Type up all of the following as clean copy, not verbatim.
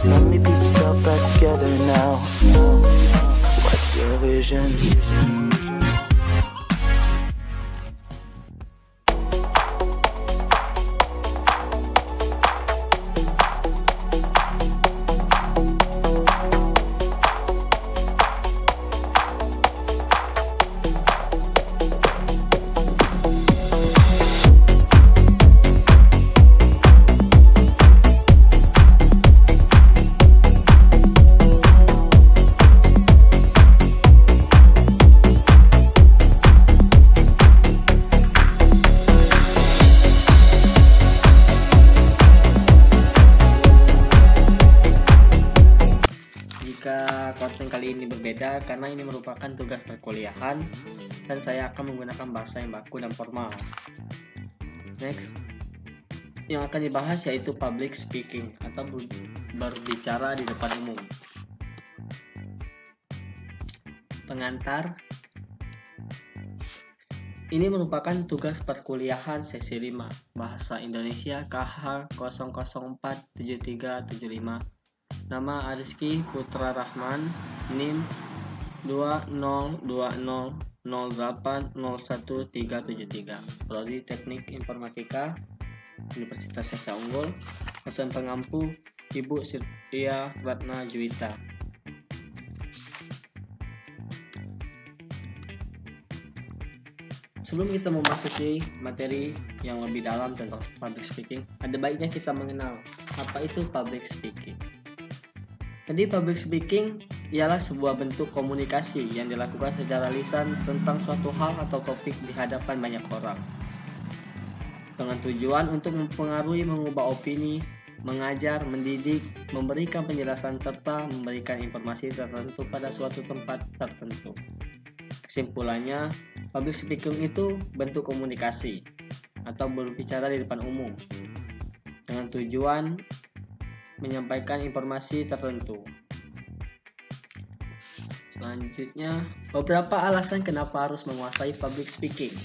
So many pieces all back together now. What's your vision? Konten kali ini berbeda karena ini merupakan tugas perkuliahan dan saya akan menggunakan bahasa yang baku dan formal. Next, yang akan dibahas yaitu public speaking atau berbicara di depan umum. Pengantar, ini merupakan tugas perkuliahan sesi 5 Bahasa Indonesia KH 0047375. Nama Ariski Putra Rahman, NIM 20200801373, Prodi Teknik Informatika, Universitas Sesa Unggul, dosen pengampu Ibu Sirtia Ratna Juwita. Sebelum kita memasuki materi yang lebih dalam tentang public speaking, ada baiknya kita mengenal apa itu public speaking. Jadi public speaking ialah sebuah bentuk komunikasi yang dilakukan secara lisan tentang suatu hal atau topik di hadapan banyak orang, dengan tujuan untuk mempengaruhi, mengubah opini, mengajar, mendidik, memberikan penjelasan, serta memberikan informasi tertentu pada suatu tempat tertentu. Kesimpulannya, public speaking itu bentuk komunikasi atau berbicara di depan umum dengan tujuan menyampaikan informasi tertentu. Selanjutnya, beberapa alasan kenapa harus menguasai public speaking.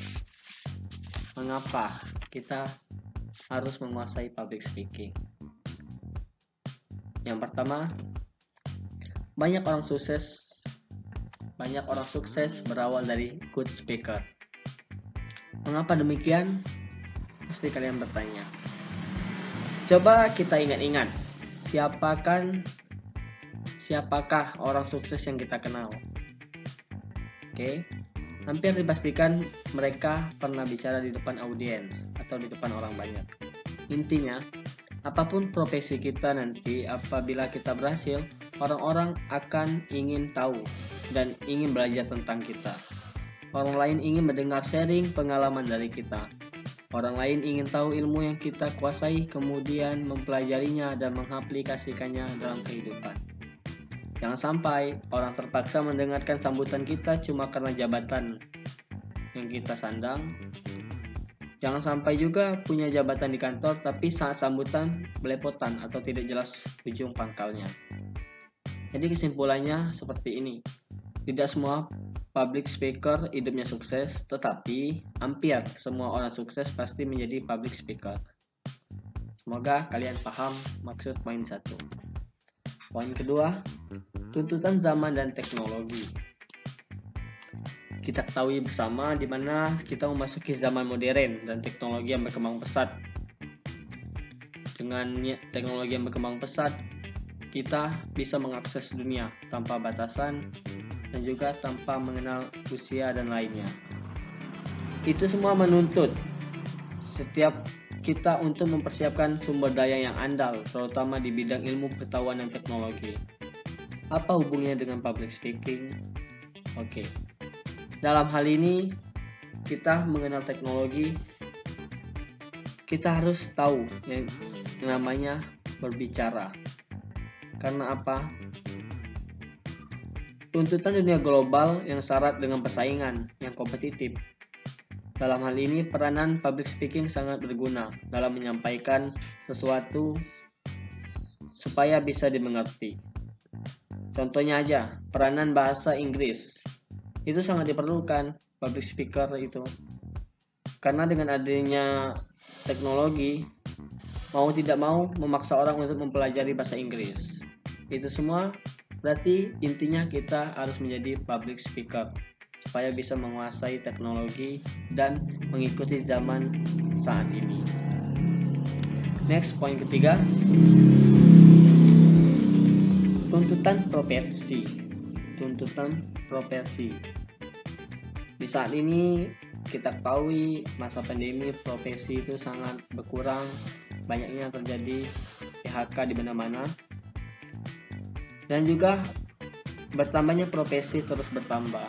Mengapa kita harus menguasai public speaking? Yang pertama, banyak orang sukses berawal dari good speaker. Mengapa demikian? Pasti kalian bertanya. Coba kita ingat-ingat, siapakah orang sukses yang kita kenal? Oke, hampir dipastikan mereka pernah bicara di depan audiens atau di depan orang banyak. Intinya, apapun profesi kita nanti, apabila kita berhasil, orang-orang akan ingin tahu dan ingin belajar tentang kita. Orang lain ingin mendengar sharing pengalaman dari kita. Orang lain ingin tahu ilmu yang kita kuasai, kemudian mempelajarinya dan mengaplikasikannya dalam kehidupan. Jangan sampai orang terpaksa mendengarkan sambutan kita cuma karena jabatan yang kita sandang. Jangan sampai juga punya jabatan di kantor, tapi saat sambutan belepotan atau tidak jelas ujung pangkalnya. Jadi kesimpulannya seperti ini. Tidak semua public speaker hidupnya sukses, tetapi hampir semua orang sukses pasti menjadi public speaker. Semoga kalian paham maksud poin 1. Poin kedua, tuntutan zaman dan teknologi. Kita ketahui bersama di mana kita memasuki zaman modern dan teknologi yang berkembang pesat. Dengan teknologi yang berkembang pesat, kita bisa mengakses dunia tanpa batasan dan juga tanpa mengenal usia dan lainnya. Itu semua menuntut setiap kita untuk mempersiapkan sumber daya yang andal, terutama di bidang ilmu pengetahuan dan teknologi. Apa hubungannya dengan public speaking? Oke. Dalam hal ini, kita mengenal teknologi, kita harus tahu yang namanya berbicara. Karena apa? Tuntutan dunia global yang syarat dengan persaingan yang kompetitif. Dalam hal ini, peranan public speaking sangat berguna dalam menyampaikan sesuatu supaya bisa dimengerti. Contohnya aja, peranan bahasa Inggris. Itu sangat diperlukan public speaker itu. Karena dengan adanya teknologi, mau tidak mau memaksa orang untuk mempelajari bahasa Inggris. Itu semua berarti intinya kita harus menjadi public speaker supaya bisa menguasai teknologi dan mengikuti zaman saat ini. Next, poin ketiga, tuntutan profesi. Di saat ini kita ketahui masa pandemi profesi itu sangat berkurang, banyaknya terjadi PHK di mana-mana, dan juga bertambahnya profesi terus bertambah.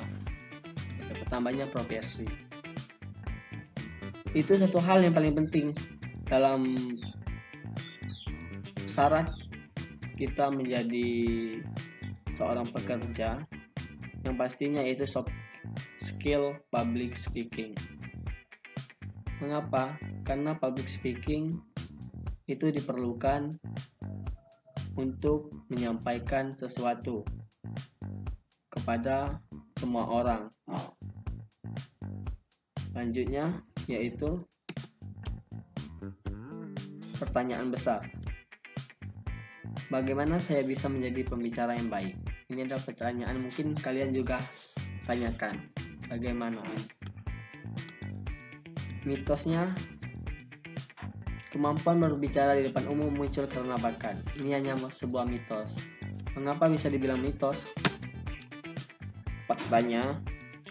Bertambahnya profesi itu satu hal yang paling penting dalam syarat kita menjadi seorang pekerja, yang pastinya itu soft skill public speaking. Mengapa? Karena public speaking itu diperlukan untuk menyampaikan sesuatu kepada semua orang. Selanjutnya yaitu pertanyaan besar. Bagaimana saya bisa menjadi pembicara yang baik? Ini adalah pertanyaan mungkin kalian juga tanyakan. Bagaimana? Mitosnya, kemampuan berbicara di depan umum muncul karena bakat. Ini hanya sebuah mitos. Mengapa bisa dibilang mitos? Faktanya,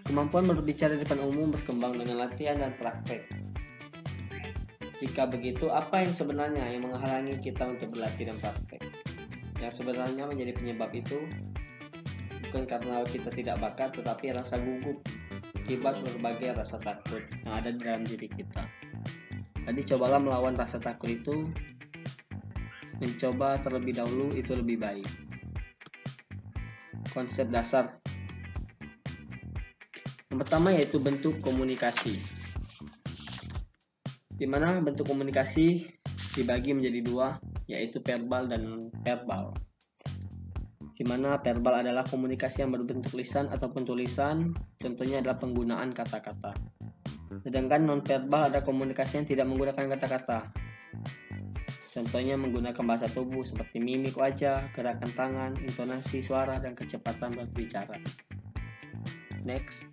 kemampuan berbicara di depan umum berkembang dengan latihan dan praktek. Jika begitu, apa yang sebenarnya yang menghalangi kita untuk berlatih dan praktek? Yang sebenarnya menjadi penyebab itu bukan karena kita tidak bakat, tetapi rasa gugup akibat berbagai rasa takut yang ada di dalam diri kita. Jadi cobalah melawan rasa takut itu. Mencoba terlebih dahulu itu lebih baik. Konsep dasar yang pertama yaitu bentuk komunikasi, di mana bentuk komunikasi dibagi menjadi dua, yaitu verbal dan non-verbal. Di mana verbal adalah komunikasi yang berbentuk lisan ataupun tulisan, contohnya adalah penggunaan kata-kata. Sedangkan non-verbal ada komunikasi yang tidak menggunakan kata-kata, contohnya menggunakan bahasa tubuh seperti mimik wajah, gerakan tangan, intonasi suara, dan kecepatan berbicara. Next,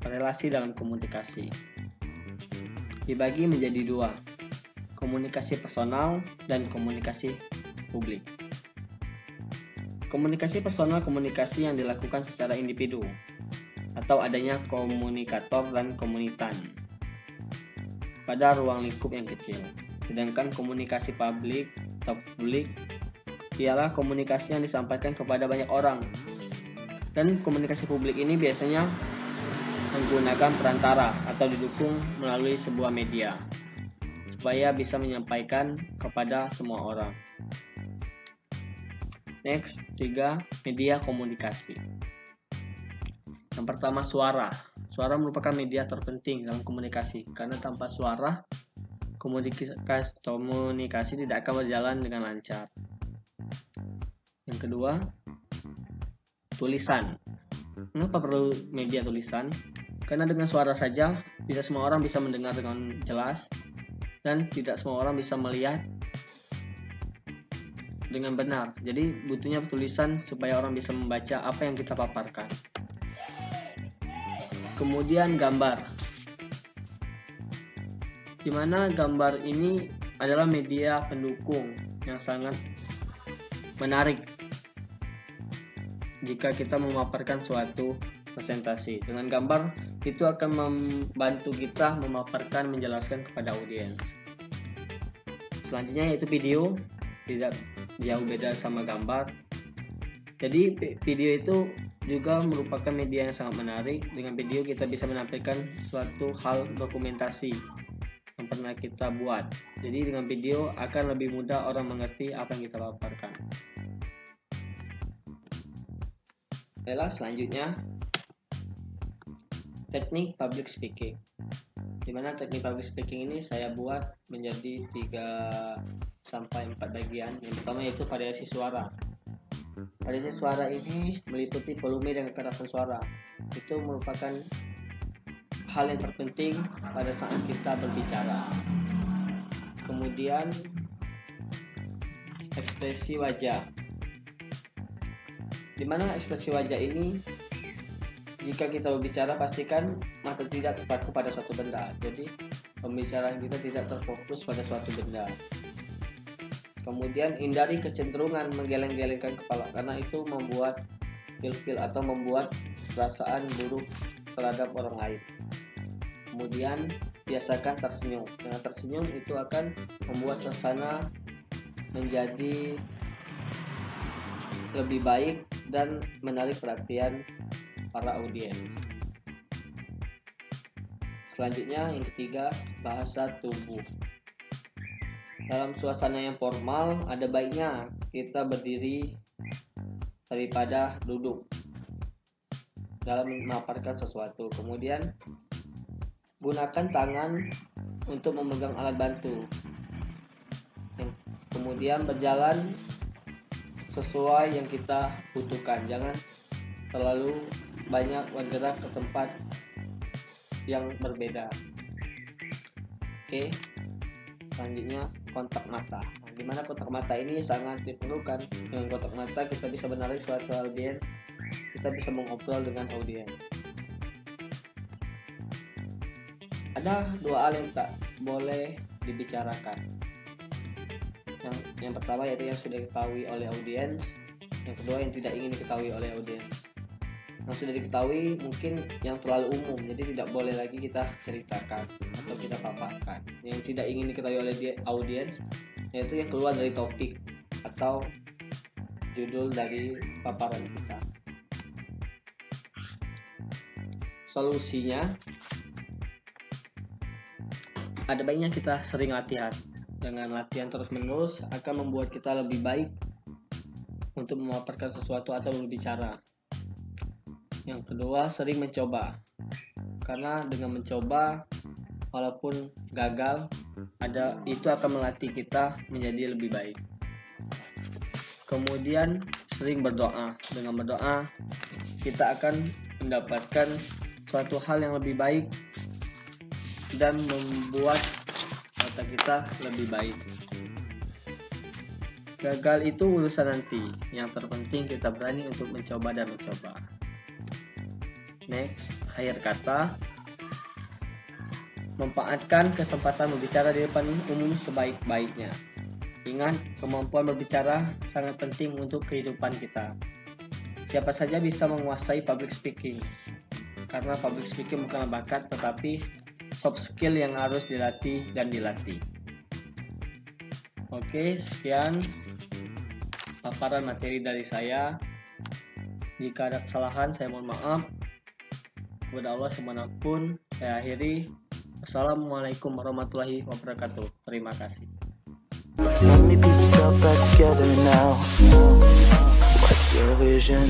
relasi dalam komunikasi dibagi menjadi dua, komunikasi personal dan komunikasi publik. Komunikasi personal komunikasi yang dilakukan secara individu atau adanya komunikator dan komunitan pada ruang lingkup yang kecil. Sedangkan komunikasi publik atau publik ialah komunikasi yang disampaikan kepada banyak orang. Dan komunikasi publik ini biasanya menggunakan perantara atau didukung melalui sebuah media supaya bisa menyampaikan kepada semua orang. Next, 3, media komunikasi. Yang pertama, suara. Suara merupakan media terpenting dalam komunikasi karena tanpa suara komunikasi tidak akan berjalan dengan lancar. Yang kedua, tulisan. Mengapa perlu media tulisan? Karena dengan suara saja tidak semua orang bisa mendengar dengan jelas dan tidak semua orang bisa melihat dengan benar. Jadi butuhnya tulisan supaya orang bisa membaca apa yang kita paparkan. Kemudian gambar, di mana gambar ini adalah media pendukung yang sangat menarik jika kita memaparkan suatu presentasi. Dengan gambar itu akan membantu kita memaparkan, menjelaskan kepada audiens. Selanjutnya yaitu video, tidak jauh beda sama gambar. Jadi video itu juga merupakan media yang sangat menarik. Dengan video kita bisa menampilkan suatu hal dokumentasi yang pernah kita buat. Jadi dengan video akan lebih mudah orang mengerti apa yang kita paparkan. Baiklah, selanjutnya teknik public speaking. Di mana teknik public speaking ini saya buat menjadi 3-4 bagian. Yang pertama yaitu variasi suara. Variasi suara ini meliputi volume dan kekerasan suara. Itu merupakan hal yang terpenting pada saat kita berbicara. Kemudian ekspresi wajah. Dimana ekspresi wajah ini, jika kita berbicara pastikan mata tidak terpaku pada suatu benda. Jadi pembicaraan kita tidak terfokus pada suatu benda. Kemudian hindari kecenderungan menggeleng-gelengkan kepala, karena itu membuat ilfil atau membuat perasaan buruk terhadap orang lain. Kemudian biasakan tersenyum. Dengan tersenyum itu akan membuat suasana menjadi lebih baik dan menarik perhatian para audiens. Selanjutnya yang ketiga, bahasa tubuh. Dalam suasana yang formal ada baiknya kita berdiri daripada duduk dalam memaparkan sesuatu. Kemudian gunakan tangan untuk memegang alat bantu. Kemudian berjalan sesuai yang kita butuhkan. Jangan terlalu banyak bergerak ke tempat yang berbeda. Oke. Selanjutnya kontak mata. Di mana kontak mata ini sangat diperlukan. Dengan kontak mata kita bisa menarik suatu audiens, kita bisa mengobrol dengan audiens. Ada dua hal yang tak boleh dibicarakan. Yang pertama yaitu yang sudah diketahui oleh audiens. Yang kedua yang tidak ingin diketahui oleh audiens. Yang sudah diketahui mungkin yang terlalu umum, jadi tidak boleh lagi kita ceritakan atau kita paparkan. Yang tidak ingin diketahui oleh audiens yaitu yang keluar dari topik atau judul dari paparan kita. Solusinya, ada baiknya kita sering latihan. Dengan latihan terus-menerus akan membuat kita lebih baik untuk memaparkan sesuatu atau berbicara. Yang kedua, sering mencoba. Karena dengan mencoba, walaupun gagal, itu akan melatih kita menjadi lebih baik. Kemudian, sering berdoa. Dengan berdoa, kita akan mendapatkan suatu hal yang lebih baik dan membuat mata kita lebih baik. Gagal itu urusan nanti. Yang terpenting kita berani untuk mencoba dan mencoba. Next, akhir kata. Manfaatkan kesempatan berbicara di depan umum sebaik-baiknya. Ingat, kemampuan berbicara sangat penting untuk kehidupan kita. Siapa saja bisa menguasai public speaking. Karena public speaking bukanlah bakat, tetapi soft skill yang harus dilatih dan dilatih. Oke, sekian paparan materi dari saya. Jika ada kesalahan, saya mohon maaf. Kepada Allah semanapun, saya akhiri. Wassalamualaikum warahmatullahi wabarakatuh. Terima kasih. Suddenly pieces fell back together now. What's your vision?